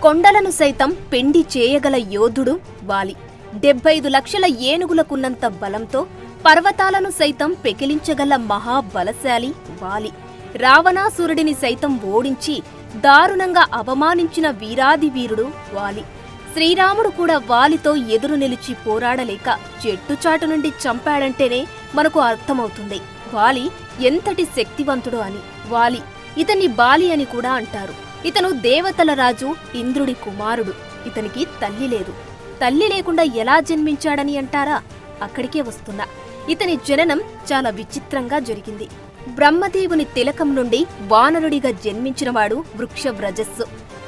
కొండలను సైతం పిండి చేయగల యోధుడు వాలి. 75 లక్షల ఏనుగులకున్నంత బలంతో పర్వతాలను సైతం పెకిలించగల మహాబలశాలి వాలి. రావణాసురుడిని సైతం ఓడించి దారుణంగా అవమానించిన వీరాది వీరుడు వాలి. శ్రీరాముడు కూడా వాలితో ఎదురు నిలిచి పోరాడలేక చెట్టుచాటు నుండి చంపాడంటేనే మనకు అర్థమవుతుంది వాలి ఎంతటి శక్తివంతుడు అని. వాలి, ఇతన్ని బాలి అని కూడా అంటారు. ఇతను దేవతల రాజు ఇంద్రుడి కుమారుడు. ఇతనికి తల్లి లేదు. తల్లి లేకుండా ఎలా జన్మించాడని అంటారా? అక్కడికే వస్తున్నా. ఇతని జననం చాలా విచిత్రంగా జరిగింది. బ్రహ్మదేవుని తిలకం నుండి వానరుడిగా జన్మించినవాడు వృక్షవ్రజస్సు.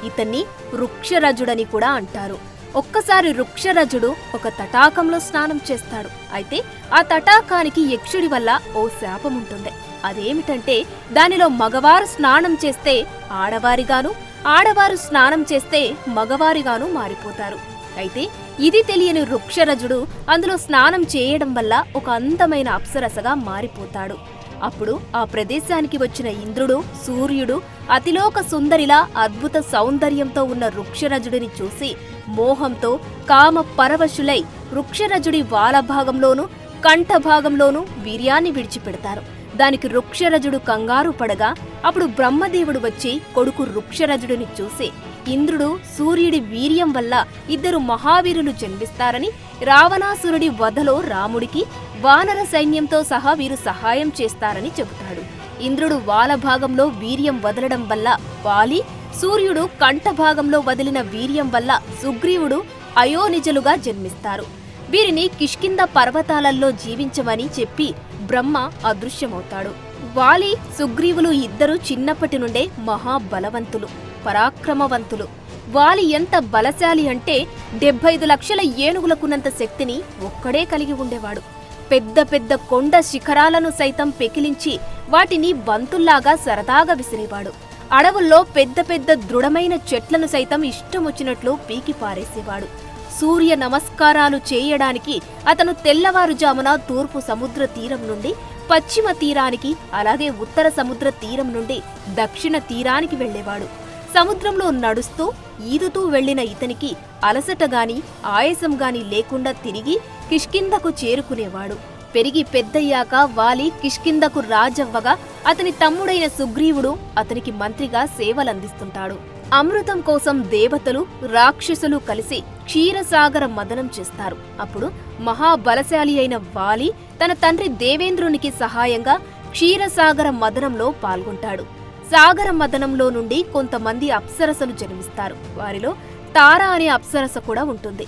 ఇతన్ని వృక్షరజుడని కూడా అంటారు. ఒక్కసారి వృక్షరజుడు ఒక తటాకంలో స్నానం చేస్తాడు. అయితే ఆ తటాకానికి యక్షుడి వల్ల ఓ శాపముంటుంది. అదేమిటంటే దానిలో మగవారు స్నానం చేస్తే ఆడవారిగాను, ఆడవారు స్నానం చేస్తే మగవారిగాను మారిపోతారు. అయితే ఇది తెలియని వృక్షరజుడు అందులో స్నానం చేయడం వల్ల ఒక అందమైన అప్సరసగా మారిపోతాడు. అప్పుడు ఆ ప్రదేశానికి వచ్చిన ఇంద్రుడు, సూర్యుడు అతిలోక సుందరిలా అద్భుత సౌందర్యంతో ఉన్న వృక్షరజుడిని చూసి మోహంతో కామ పరవశులై వృక్షరజుడి వాలభాగంలోనూ కంఠభాగంలోనూ వీర్యాన్ని విడిచిపెడతారు. దానికి వృక్షరజుడు కంగారు పడగా అప్పుడు బ్రహ్మదేవుడు వచ్చి కొడుకు వృక్షరజుడిని చూసి ఇంద్రుడు, సూర్యుడి వీర్యం వల్ల 2 మహావీరులు జన్మిస్తారని, రావణాసురుడి వధలో రాముడికి వానర సైన్యంతో సహా వీరు సహాయం చేస్తారని చెబుతాడు. ఇంద్రుడు వాలభాగంలో వీర్యం వదలడం వల్ల వాలి, సూర్యుడు కంఠభాగంలో వదిలిన వీర్యం వల్ల సుగ్రీవుడు అయోనిజలుగా జన్మిస్తారు. వీరిని కిష్కింద పర్వతాలలో జీవించమని చెప్పి బ్రహ్మ అదృశ్యమవుతాడు. వాలి, సుగ్రీవులు ఇద్దరు చిన్నప్పటి నుండే మహాబలవంతులు, పరాక్రమవంతులు. వాలి ఎంత బలశాలి అంటే 75 లక్షల ఏనుగులకున్నంత శక్తిని ఒక్కడే కలిగి ఉండేవాడు. పెద్ద పెద్ద కొండ శిఖరాలను సైతం పెకిలించి వాటిని బంతుల్లాగా సరదాగా విసిరేవాడు. అడవుల్లో పెద్ద పెద్ద దృఢమైన చెట్లను సైతం ఇష్టమొచ్చినట్లు పీకి పారేసేవాడు. సూర్య నమస్కారాలు చేయడానికి అతను తెల్లవారుజామున తూర్పు సముద్ర తీరం నుండి పశ్చిమ తీరానికి, అలాగే ఉత్తర సముద్ర తీరం నుండి దక్షిణ తీరానికి వెళ్లేవాడు. సముద్రంలో నడుస్తూ ఈదుతూ వెళ్లిన ఇతనికి అలసటగాని ఆయాసంగాని లేకుండా తిరిగి కిష్కిందకు చేరుకునేవాడు. పెరిగి పెద్దయ్యాక వాలి కిష్కిందకు రాజవ్వగా అతని తమ్ముడైన సుగ్రీవుడు అతనికి మంత్రిగా సేవలందిస్తుంటాడు. అమృతం కోసం దేవతలు, రాక్షసులు కలిసి క్షీరసాగర మదనం చేస్తారు. అప్పుడు మహాబలశాలి అయిన వాలి తన తండ్రి దేవేంద్రునికి సహాయంగా క్షీరసాగర మదనంలో పాల్గొంటాడు. సాగర మదనంలో నుండి కొంతమంది అప్సరసలు జన్మిస్తారు. వారిలో తార అనే అప్సరస కూడా ఉంటుంది.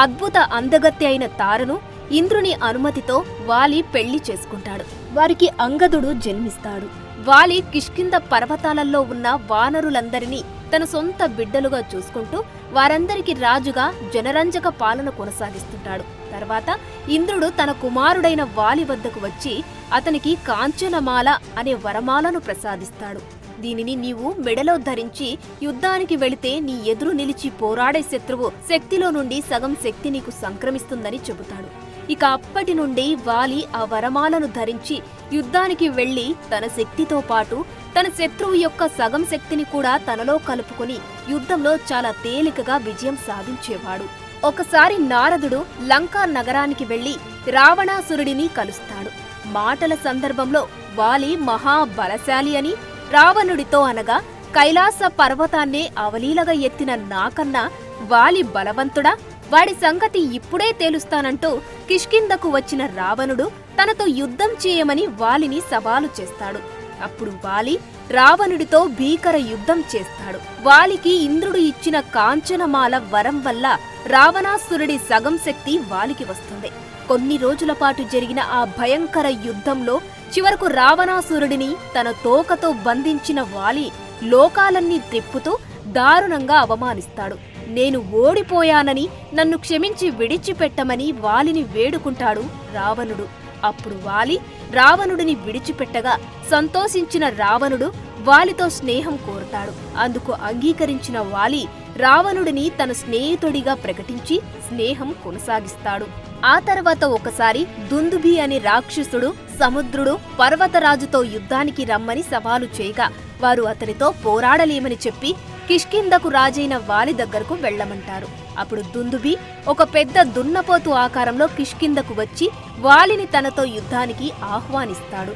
అద్భుత అందగత్తె అయిన తారను ఇంద్రుని అనుమతితో వాలి పెళ్లి చేసుకుంటాడు. వారికి అంగదుడు జన్మిస్తాడు. వాలి కిష్కింద పర్వతాలలో ఉన్న వానరులందరినీ తన సొంత బిడ్డలుగా చూసుకుంటూ వారందరికీ రాజుగా జనరంజక పాలన కొనసాగిస్తుంటాడు. తర్వాత ఇంద్రుడు తన కుమారుడైన వాలి వద్దకు వచ్చి అతనికి కాంచనమాల అనే వరమాలను ప్రసాదిస్తాడు. దీనిని నీవు మెడలో ధరించి యుద్ధానికి వెళితే నీ ఎదురు నిలిచి పోరాడే శత్రువు శక్తిలో నుండి సగం శక్తి నీకు సంక్రమిస్తుందని చెబుతాడు. ఇక అప్పటి నుండి వాలి ఆ వరమాలను ధరించి యుద్ధానికి వెళ్లి తన శక్తితో పాటు తన శత్రువు యొక్క సగం శక్తిని కూడా తనలో కలుపుకుని యుద్ధంలో చాలా తేలికగా విజయం సాధించేవాడు. ఒకసారి నారదుడు లంకా నగరానికి వెళ్లి రావణాసురుడిని కలుస్తాడు. మాటల సందర్భంలో వాలి మహాబలశాలి అని, రావణుడితో అనగా కైలాస పర్వతాన్నే అవలీలగా ఎత్తిన నాకన్నా వాలి బలవంతుడా, వాడి సంగతి ఇప్పుడే తేలుస్తానంటూ కిష్కిందకు వచ్చిన రావణుడు తనతో యుద్ధం చేయమని వాలిని సవాలు చేస్తాడు. అప్పుడు వాలి రావణుడితో భీకర యుద్ధం చేస్తాడు. వాలికి ఇంద్రుడు ఇచ్చిన కాంచనమాల వరం వల్ల రావణాసురుడి సగం శక్తి వాలికి వస్తుంది. కొన్ని రోజుల పాటు జరిగిన ఆ భయంకర యుద్ధంలో చివరకు రావణాసురుడిని తన తోకతో బంధించిన వాలి లోకాలన్నీ త్రిప్పుతూ దారుణంగా అవమానిస్తాడు. నేను ఓడిపోయానని నన్ను క్షమించి విడిచిపెట్టమని వాలిని వేడుకుంటాడు రావణుడు. అప్పుడు వాలి రావణుడిని విడిచిపెట్టగా సంతోషించిన రావణుడు వాలితో స్నేహం కోరుతాడు. అందుకు అంగీకరించిన వాలి రావణుడిని తన స్నేహితుడిగా ప్రకటించి స్నేహం కొనసాగిస్తాడు. ఆ తర్వాత ఒకసారి దుందుభి అనే రాక్షసుడు సముద్రుడు పర్వతరాజుతో యుద్ధానికి రమ్మని సవాలు చేయగా వారు అతనితో పోరాడలేమని చెప్పి కిష్కింధకు రాజైన వాలి దగ్గరకు వెళ్లమంటారు. అప్పుడు దుందుబి ఒక పెద్ద దున్నపోతు ఆకారంలో కిష్కింధకు వచ్చి వాలిని తనతో యుద్ధానికి ఆహ్వానిస్తాడు.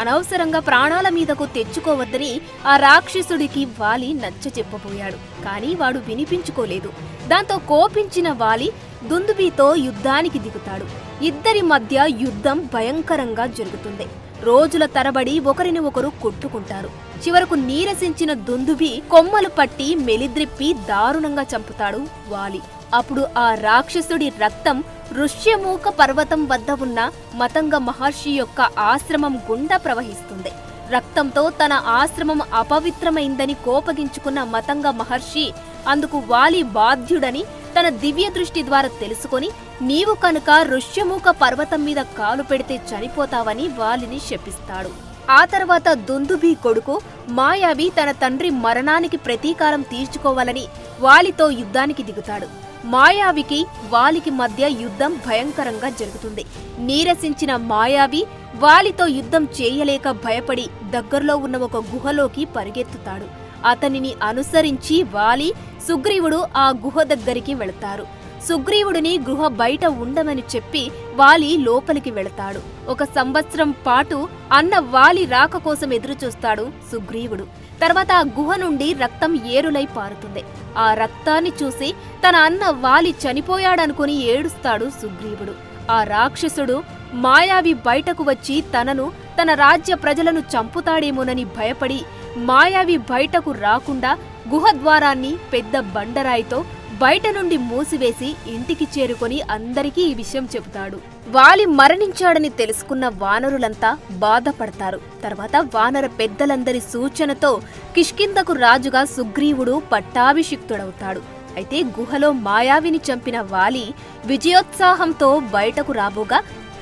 అనవసరంగా ప్రాణాల మీదకు తెచ్చుకోవద్దని ఆ రాక్షసుడికి వాలి నచ్చచెప్పబోయాడు. కానీ వాడు వినిపించుకోలేదు. దాంతో కోపించిన వాలి దుందుబితో యుద్ధానికి దిగుతాడు. ఇద్దరి మధ్య యుద్ధం భయంకరంగా జరుగుతుంది. రోజుల తరబడి ఒకరిని ఒకరు కొట్టుకుంటారు. చివరకు నీరసించిన దుందుబి కొమ్మలు పట్టి మెలిద్రిప్పి దారుణంగా చంపుతాడు వాలి. అప్పుడు ఆ రాక్షసుడి రక్తం ఋష్యమూక పర్వతం వద్ద ఉన్న మతంగ మహర్షి యొక్క ఆశ్రమం గుండా ప్రవహిస్తుంది. రక్తంతో తన ఆశ్రమం అపవిత్రమైందని కోపగించుకున్న మతంగ మహర్షి అందుకు వాలి బాధ్యుడని తన దివ్య దృష్టి ద్వారా తెలుసుకొని, నీవు కనుక ఋష్యమూక పర్వతం మీద కాలు పెడితే చనిపోతావని వాలిని శపిస్తాడు. ఆ తర్వాత దుందుబి కొడుకు మాయావి తన తండ్రి మరణానికి ప్రతీకారం తీర్చుకోవాలని వాలితో యుద్ధానికి దిగుతాడు. మాయావికి వాలికి మధ్య యుద్ధం భయంకరంగా జరుగుతుంది. నీరసించిన మాయావి వాలితో యుద్ధం చేయలేక భయపడి దగ్గరలో ఉన్న ఒక గుహలోకి పరిగెత్తుతాడు. అతనిని అనుసరించి వాలి, సుగ్రీవుడు ఆ గుహ దగ్గరికి వెళతారు. సుగ్రీవుడిని గుహ బయట ఉండమని చెప్పి వాలి లోపలికి వెళతాడు. 1 సంవత్సరం పాటు అన్న వాలి రాక కోసం ఎదురుచూస్తాడు సుగ్రీవుడు. తర్వాత ఆ గుహ నుండి రక్తం ఏరులై పారుతుంది. ఆ రక్తాన్ని చూసి తన అన్న వాలి చనిపోయాడనుకుని ఏడుస్తాడు సుగ్రీవుడు. ఆ రాక్షసుడు మాయావి బయటకు వచ్చి తనను, తన రాజ్య ప్రజలను చంపుతాడేమోనని భయపడి మాయావి బయటకు రాకుండా గుహ ద్వారాన్ని పెద్ద బండరాయితో బయట నుండి మూసివేసి ఇంటికి చేరుకొని అందరికీ ఈ విషయం చెబుతాడు. వాలి మరణించాడని తెలుసుకున్న వానరులంతా బాధపడతారు. తర్వాత వానర పెద్దలందరి సూచనతో కిష్కింధకు రాజుగా సుగ్రీవుడు పట్టాభిషిక్తుడవుతాడు. అయితే గుహలో మాయావిని చంపిన వాలి విజయోత్సాహంతో బయటకు రాబోగా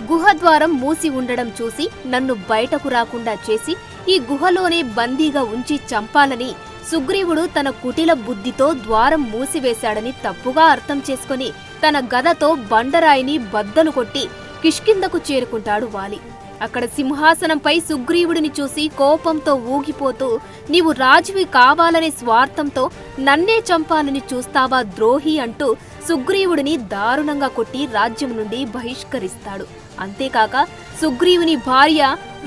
గుహ ద్వారం మూసి ఉండడం చూసి నన్ను బయటకు రాకుండా చేసి ఈ గుహలోనే బందీగా ఉంచి చంపాలని సుగ్రీవుడు తన కుటిల బుద్ధితో ద్వారం మూసివేశాడని తప్పుగా అర్థం చేసుకుని తన గదతో బండరాయిని బద్దలు కొట్టి కిష్కింధకు చేరుకుంటాడు వాలి. అక్కడ సింహాసనంపై సుగ్రీవుడిని చూసి కోపంతో ఊగిపోతూ, నీవు రాజువి కావాలనే స్వార్థంతో నన్నే చంపాలని చూస్తావా ద్రోహి అంటూ సుగ్రీవుడిని దారుణంగా కొట్టి రాజ్యం నుండి బహిష్కరిస్తాడు. అంతేకాక సుగ్రీవుని భార్య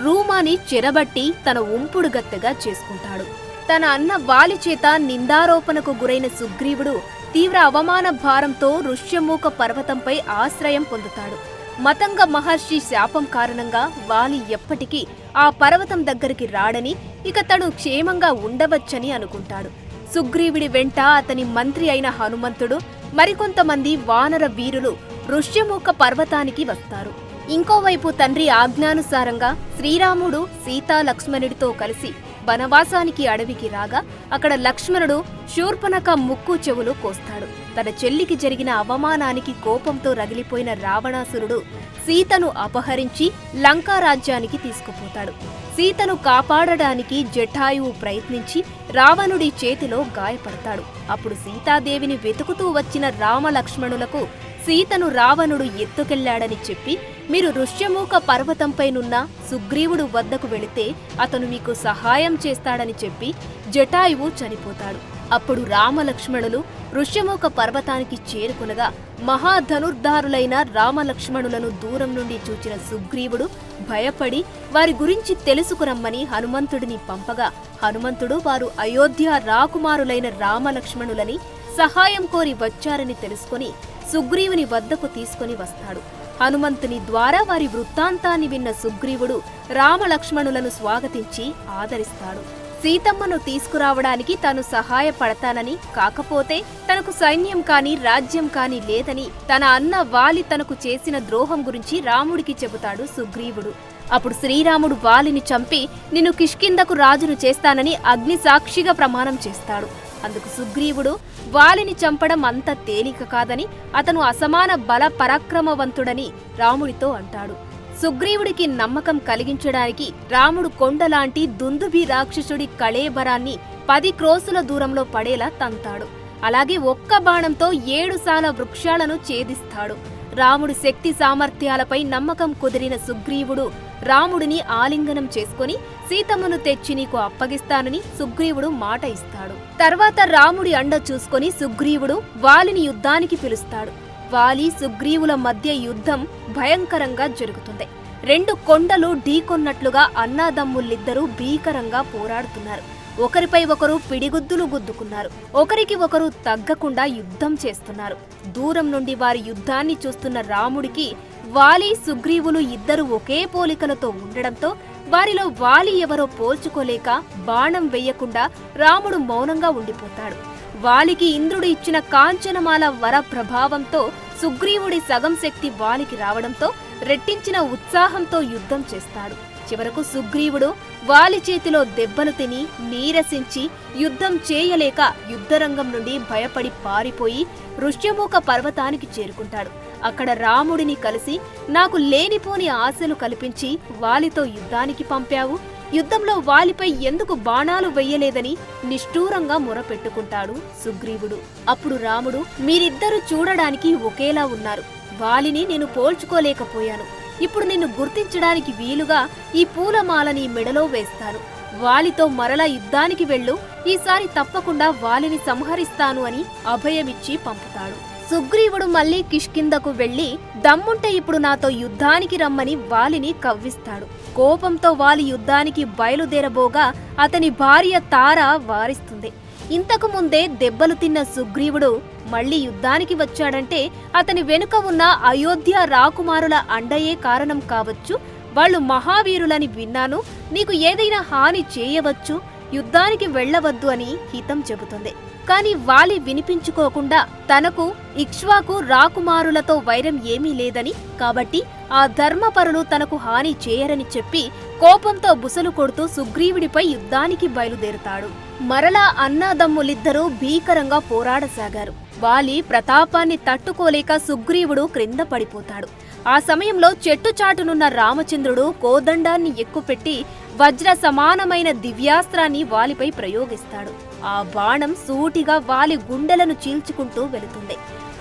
రూమాని చెరబట్టి తన ఉంపుడు గత్తెగా చేసుకుంటాడు. తన అన్న వాలి చేత నిందారోపణకు గురైన సుగ్రీవుడు తీవ్ర అవమాన భారంతో ఋష్యమూక పర్వతంపై ఆశ్రయం పొందుతాడు. మతంగ మహర్షి శాపం కారణంగా వాలి ఎప్పటికీ ఆ పర్వతం దగ్గరికి రాడని, ఇక తను క్షేమంగా ఉండవచ్చని అనుకుంటాడు. సుగ్రీవుడి వెంట అతని మంత్రి అయిన హనుమంతుడు, మరికొంతమంది వానర వీరులు ఋష్యమూక పర్వతానికి వస్తారు. ఇంకోవైపు తండ్రి ఆజ్ఞానుసారంగా శ్రీరాముడు సీతా లక్ష్మణుడితో కలిసి వనవాసానికి అడవికి రాగా అక్కడ లక్ష్మణుడు శూర్పణఖ ముక్కు చెవులు కోస్తాడు. తన చెల్లికి జరిగిన అవమానానికి కోపంతో రగిలిపోయిన రావణాసురుడు సీతను అపహరించి లంకా రాజ్యానికి తీసుకుపోతాడు. సీతను కాపాడడానికి జటాయువు ప్రయత్నించి రావణుడి చేతిలో గాయపడతాడు. అప్పుడు సీతాదేవిని వెతుకుతూ వచ్చిన రామలక్ష్మణులకు సీతను రావణుడు ఎత్తుకెళ్లాడని చెప్పి, మీరు ఋష్యమూక పర్వతంపైనున్న సుగ్రీవుడు వద్దకు వెళితే అతను మీకు సహాయం చేస్తాడని చెప్పి జటాయువు చనిపోతాడు. అప్పుడు రామలక్ష్మణులు ఋష్యమూక పర్వతానికి చేరుకునగా మహాధనుర్ధారులైన రామలక్ష్మణులను దూరం నుండి చూచిన సుగ్రీవుడు భయపడి వారి గురించి తెలుసుకురమ్మని హనుమంతుడిని పంపగా, హనుమంతుడు వారు అయోధ్య రాకుమారులైన రామలక్ష్మణులని సహాయం కోరి వచ్చారని తెలుసుకుని సుగ్రీవుని వద్దకు తీసుకుని వస్తాడు. హనుమంతుని ద్వారా వారి వృత్తాంతాన్ని విన్న సుగ్రీవుడు రామలక్ష్మణులను స్వాగతించి ఆదరిస్తాడు. సీతమ్మను తీసుకురావడానికి తాను సహాయపడతానని, కాకపోతే తనకు సైన్యం కాని రాజ్యం కాని లేదని, తన అన్న వాలి తనకు చేసిన ద్రోహం గురించి రాముడికి చెబుతాడు సుగ్రీవుడు. అప్పుడు శ్రీరాముడు వాలిని చంపి నిన్ను కిష్కింధకు రాజును చేస్తానని అగ్ని సాక్షిగా ప్రమాణం చేస్తాడు. అందుకు సుగ్రీవుడు వాలిని చంపడం అంత తేలిక కాదని, అతను అసమాన బల పరాక్రమవంతుడని రాముడితో అంటాడు. సుగ్రీవుడికి నమ్మకం కలిగించడానికి రాముడు కొండలాంటి దుందుభి రాక్షసుడి కళేబరాన్ని 10 క్రోసుల దూరంలో పడేలా తంతాడు. అలాగే ఒక్క బాణంతో 7 సాల వృక్షాలను ఛేదిస్తాడు. రాముడి శక్తి సామర్థ్యాలపై నమ్మకం కుదిరిన సుగ్రీవుడు రాముడిని ఆలింగనం చేసుకుని సీతమ్మను తెచ్చి నీకు అప్పగిస్తానని సుగ్రీవుడు మాట ఇస్తాడు. తర్వాత రాముడి అండ చూసుకొని సుగ్రీవుడు వాలిని యుద్ధానికి పిలుస్తాడు. వాలి సుగ్రీవుల మధ్య యుద్ధం భయంకరంగా జరుగుతుంది. రెండు కొండలు ఢీకొన్నట్లుగా అన్నాదమ్ములిద్దరూ భీకరంగా పోరాడుతున్నారు. ఒకరిపై ఒకరు పిడిగుద్దులు గుద్దుకున్నారు. ఒకరికి ఒకరు తగ్గకుండా యుద్ధం చేస్తున్నారు. దూరం నుండి వారి యుద్ధాన్ని చూస్తున్న రాముడికి వాలి సుగ్రీవులు ఇద్దరు ఒకే పోలికలతో ఉండడంతో వారిలో వాలి ఎవరో పోల్చుకోలేక బాణం వెయ్యకుండా రాముడు మౌనంగా ఉండిపోతాడు. వాలికి ఇంద్రుడు ఇచ్చిన కాంచనమాల వర ప్రభావంతో సుగ్రీవుడి సగం శక్తి వాలికి రావడంతో రెట్టించిన ఉత్సాహంతో యుద్ధం చేస్తాడు. చివరకు సుగ్రీవుడు వాలి చేతిలో దెబ్బలు తిని నీరసించి యుద్ధం చేయలేక యుద్ధరంగం నుండి భయపడి పారిపోయి ఋష్యమూక పర్వతానికి చేరుకుంటాడు. అక్కడ రాముడిని కలిసి నాకు లేనిపోని ఆశలు కల్పించి వాలితో యుద్ధానికి పంపావు, యుద్ధంలో వాలిపై ఎందుకు బాణాలు వెయ్యలేదని నిష్ఠూరంగా మొరపెట్టుకుంటాడు సుగ్రీవుడు. అప్పుడు రాముడు, మీరిద్దరూ చూడడానికి ఒకేలా ఉన్నారు. వాలిని నేను పోల్చుకోలేకపోయాను. ఇప్పుడు నిన్ను గుర్తించడానికి వీలుగా ఈ పూలమాలని మెడలో వేస్తాను. వాలితో మరలా యుద్ధానికి వెళ్ళు, ఈసారి తప్పకుండా వాలిని సంహరిస్తాను అని అభయమిచ్చి పంపుతాడు. సుగ్రీవుడు మళ్లీ కిష్కిందకు వెళ్లి దమ్ముంటే ఇప్పుడు నాతో యుద్ధానికి రమ్మని వాలిని కవ్విస్తాడు. కోపంతో వాలి యుద్ధానికి బయలుదేరబోగా అతని భార్య తార వారిస్తుంది. ఇంతకు ముందే దెబ్బలు తిన్న సుగ్రీవుడు మళ్లీ యుద్ధానికి వచ్చాడంటే అతని వెనుక ఉన్న అయోధ్య రాకుమారుల అండయే కారణం కావచ్చు. వాళ్ళు మహావీరులని విన్నాను, నీకు ఏదైనా హాని చేయవచ్చు, యుద్ధానికి వెళ్లవద్దు అని హితం చెబుతుంది. కాని వాలి వినిపించుకోకుండా తనకు ఇక్ష్వాకు రాకుమారులతో వైరం ఏమీ లేదని, కాబట్టి ఆ ధర్మపరులు తనకు హాని చేయరని చెప్పి కోపంతో బుసలు కొడుతూ సుగ్రీవుడిపై యుద్ధానికి బయలుదేరుతాడు. మరలా అన్నాదమ్ములిద్దరూ భీకరంగా పోరాడసాగారు. వాలి ప్రతాపాన్ని తట్టుకోలేక సుగ్రీవుడు క్రింద పడిపోతాడు. ఆ సమయంలో చెట్టుచాటునున్న రామచంద్రుడు కోదండాన్ని ఎక్కుపెట్టి వజ్ర సమానమైన దివ్యాస్త్రాన్ని వాలిపై ప్రయోగిస్తాడు. ఆ బాణం సూటిగా వాలి గుండెలను చీల్చుకుంటూ వెళుతుంది.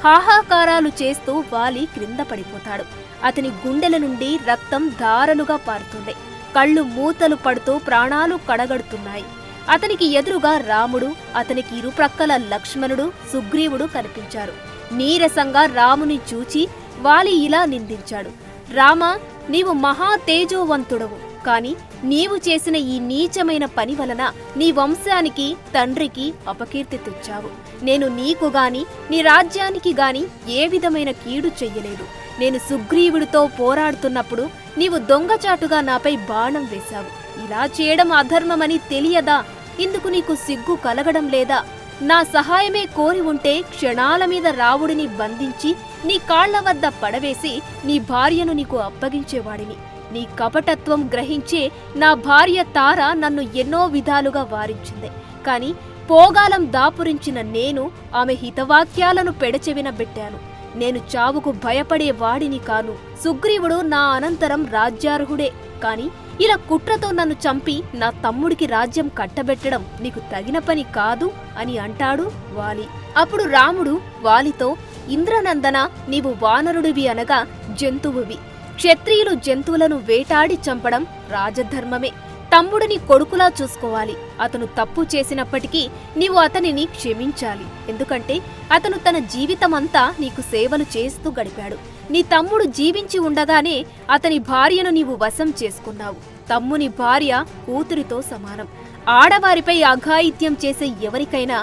హాహాకారాలు చేస్తూ వాలి క్రింద పడిపోతాడు. అతని గుండెల నుండి రక్తం ధారలుగా పారుతుంది. కళ్ళు మూతలు పడుతూ ప్రాణాలు కడగడుతున్నాయి. అతనికి ఎదురుగా రాముడు, అతనికి ఇరుప్రక్కల లక్ష్మణుడు, సుగ్రీవుడు కనిపించారు. నీరసంగా రాముని చూచి వాలి ఇలా నిందించాడు. రామా, నీవు మహా తేజోవంతుడవు, కాని నీవు చేసిన ఈ నీచమైన పని వలన నీ వంశానికి తండ్రికి అపకీర్తి తెచ్చావు. నేను నీకు గాని నీ రాజ్యానికి గాని ఏ విధమైన కీడు చెయ్యలేదు. నేను సుగ్రీవుడితో పోరాడుతున్నప్పుడు నీవు దొంగచాటుగా నాపై బాణం వేశావు. ఇలా చేయడం అధర్మమని తెలియదా? ఇందుకు నీకు సిగ్గు కలగడం లేదా? నా సహాయమే కోరి ఉంటే క్షణాల మీద రావుడిని బంధించి నీ కాళ్ల వద్ద పడవేసి నీ భార్యను నీకు అప్పగించేవాడిని. నీ కపటత్వం గ్రహించే నా భార్య తార నన్ను ఎన్నో విధాలుగా వారించింది. కాని పోగాలం దాపురించిన నేను ఆమె హితవాక్యాలను పెడచెవిన పెట్టాను. నేను చావుకు భయపడే వాడిని కాను. సుగ్రీవుడు నా అనంతరం రాజ్యార్హుడే, కాని ఇలా కుట్రతో నన్ను చంపి నా తమ్ముడికి రాజ్యం కట్టబెట్టడం నీకు తగిన పని కాదు అని అంటాడు వాలి. అప్పుడు రాముడు వాలితో, ఇంద్రనందన, నీవు వానరుడివి అనగా జంతువువి. క్షత్రియులు జంతువులను వేటాడి చంపడం రాజధర్మమే. తమ్ముడిని కొడుకులా చూసుకోవాలి. అతను తప్పు చేసినప్పటికీ నీవు అతనిని క్షమించాలి. ఎందుకంటే అతను తన జీవితమంతా నీకు సేవలు చేస్తూ గడిపాడు. నీ తమ్ముడు జీవించి ఉండగానే అతని భార్యను నీవు వశం చేసుకున్నావు. తమ్ముని భార్య కూతురితో సమానం. ఆడవారిపై అఘాయిత్యం చేసే ఎవరికైనా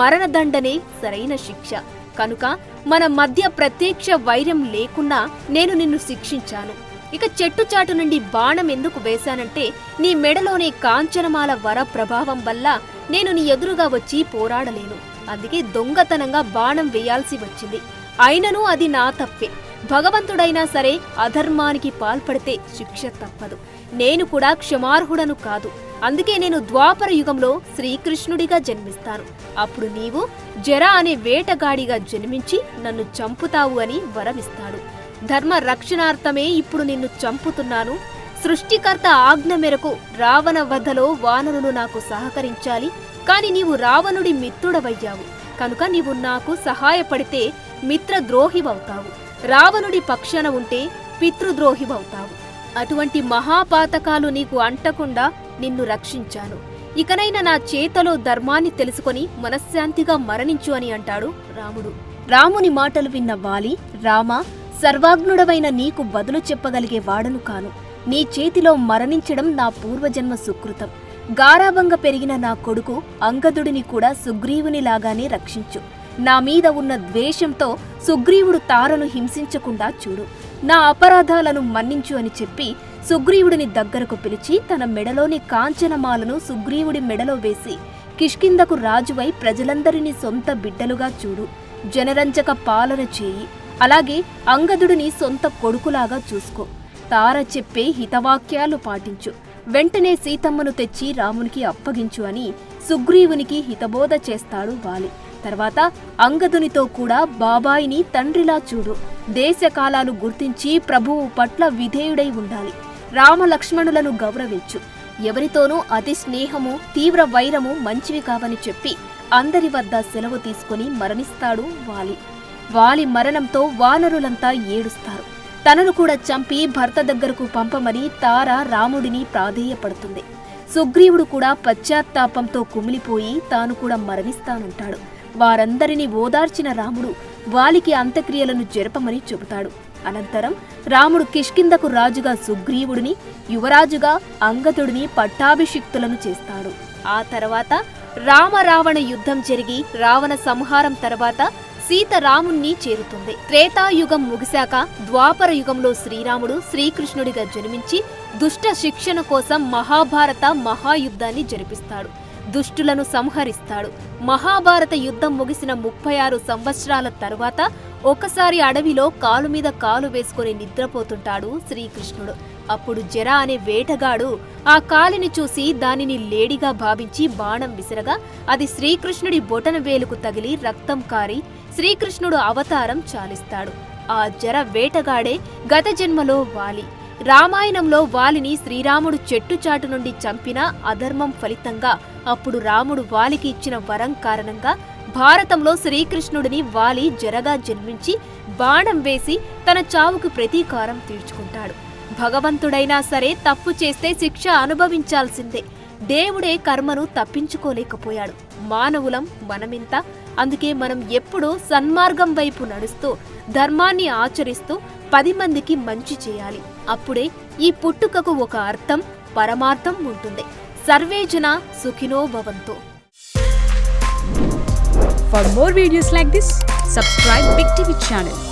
మరణదండనే సరైన శిక్ష. కనుక మన మధ్య ప్రత్యక్ష వైరం లేకున్నా నేను నిన్ను శిక్షించాను. ఇక చెట్టుచాటు నుండి బాణం ఎందుకు వేశానంటే నీ మెడలోనే కాంచనమాల వర ప్రభావం వల్ల నేను నీ ఎదురుగా వచ్చి పోరాడలేను. అందుకే దొంగతనంగా బాణం వేయాల్సి వచ్చింది. అయినను అది నా తప్పే. భగవంతుడైనా సరే అధర్మానికి పాల్పడితే శిక్ష తప్పదు. నేను కూడా క్షమార్హుడను కాదు. అందుకే నేను ద్వాపర యుగంలో శ్రీకృష్ణుడిగా జన్మిస్తాను. అప్పుడు నీవు జర అనే వేటగాడిగా జన్మించి నన్ను చంపుతావు అని వరమిస్తాడు. ధర్మ రక్షణార్థమే ఇప్పుడు నిన్ను చంపుతున్నాను. సృష్టికర్త ఆజ్ఞ మేరకు రావణ వధలో వానరులు నాకు సహకరించాలి. కాని నీవు రావణుడి మిత్రుడవయ్యావు. కనుక నీవు నాకు సహాయపడితే మిత్రద్రోహివవుతావు. రావణుడి పక్షాన ఉంటే పితృద్రోహివవుతావు. అటువంటి మహాపాతకాలు నీకు అంటకుండా నిన్ను రక్షించాను. ఇకనైనా నా చేతలో ధర్మాన్ని తెలుసుకొని మనశ్శాంతిగా మరణించు అని అంటాడు రాముడు. రాముని మాటలు విన్న వాలి, రామా, సర్వాగ్నుడవైన నీకు బదులు చెప్పగలిగే వాడను కాను. నీ చేతిలో మరణించడం నా పూర్వజన్మ సుకృతం. గారాబంగా పెరిగిన నా కొడుకు అంగదుడిని కూడా సుగ్రీవునిలాగానే రక్షించు. నా మీద ఉన్న ద్వేషంతో సుగ్రీవుడు తారను హింసించకుండా చూడు. నా అపరాధాలను మన్నించు అని చెప్పి సుగ్రీవుడిని దగ్గరకు పిలిచి తన మెడలోని కాంచనమాలను సుగ్రీవుడి మెడలో వేసి, కిష్కింధకు రాజువై ప్రజలందరినీ సొంత బిడ్డలుగా చూడు. జనరంజక పాలన చేయి. అలాగే అంగదుడిని సొంత కొడుకులాగా చూసుకో. తార చెప్పే హితవాక్యాలు పాటించు. వెంటనే సీతమ్మను తెచ్చి రామునికి అప్పగించు అని సుగ్రీవునికి హితబోధ చేస్తాడు వాలి. తర్వాత అంగదునితో కూడా బాబాయిని తండ్రిలా చూడు. దేశకాలాలు గుర్తించి ప్రభువు పట్ల విధేయుడై ఉండాలి. రామలక్ష్మణులను గౌరవించు. ఎవరితోనూ అతి స్నేహము, తీవ్ర వైరము మంచివి కావని చెప్పి అందరి వద్ద సెలవు తీసుకుని మరణిస్తాడు వాలి. వాలి మరణంతో వానరులంతా ఏడుస్తారు. తనను కూడా చంపి భర్త దగ్గరకు పంపమని తార రాముడిని ప్రాధేయపడుతుంది. సుగ్రీవుడు కూడా పశ్చాత్తాపంతో కుమిలిపోయి తాను కూడా మరణిస్తానంటాడు. వారందరినీ ఓదార్చిన రాముడు వాలికి అంత్యక్రియలను జరపమని చెబుతాడు. అనంతరం రాముడు కిష్కింధకు రాజుగా సుగ్రీవుడిని, యువరాజుగా అంగదుడిని పట్టాభిషిక్తులను చేస్తాడు. ఆ తర్వాత రామ-రావణ యుద్ధం జరిగి రావణ సంహారం తర్వాత సీత రాముణ్ణి చేరుతుంది. త్రేతాయుగం ముగిశాక ద్వాపర యుగంలో శ్రీరాముడు శ్రీకృష్ణుడిగా జన్మించి దుష్ట శిక్షణ కోసం మహాభారత మహాయుద్ధాన్ని జరిపిస్తాడు. దుష్టులను సంహరిస్తాడు. మహాభారత యుద్ధం ముగిసిన 36 సంవత్సరాల తరువాత ఒకసారి అడవిలో కాలు మీద కాలు వేసుకుని నిద్రపోతుంటాడు శ్రీకృష్ణుడు. అప్పుడు జర అనే వేటగాడు ఆ కాలిని చూసి దానిని లేడిగా భావించి బాణం విసరగా అది శ్రీకృష్ణుడి బొటన వేలుకు తగిలి రక్తం కారి శ్రీకృష్ణుడు అవతారం చాలిస్తాడు. ఆ జర వేటగాడే గత జన్మలో వాలి. రామాయణంలో వాలిని శ్రీరాముడు చెట్టుచాటు నుండి చంపిన అధర్మం ఫలితంగా అప్పుడు రాముడు వాలికి ఇచ్చిన వరం కారణంగా భారతంలో శ్రీకృష్ణుడిని వాలి జరగా జన్మించి బాణం వేసి తన చావుకు ప్రతీకారం తీర్చుకుంటాడు. భగవంతుడైనా సరే తప్పు చేస్తే శిక్ష అనుభవించాల్సిందే. దేవుడే కర్మను తప్పించుకోలేకపోయాడు. మానవులం మనమింత. అందుకే మనం ఎప్పుడూ సన్మార్గం వైపు నడుస్తూ ధర్మాన్ని ఆచరిస్తూ 10 మందికి మంచి చేయాలి. అప్పుడే ఈ పుట్టుకకు ఒక అర్థం, పరమార్థం ఉంటుంది. సర్వే జనా సుఖినో భవంతు. For more videos like this, subscribe Big TV channel.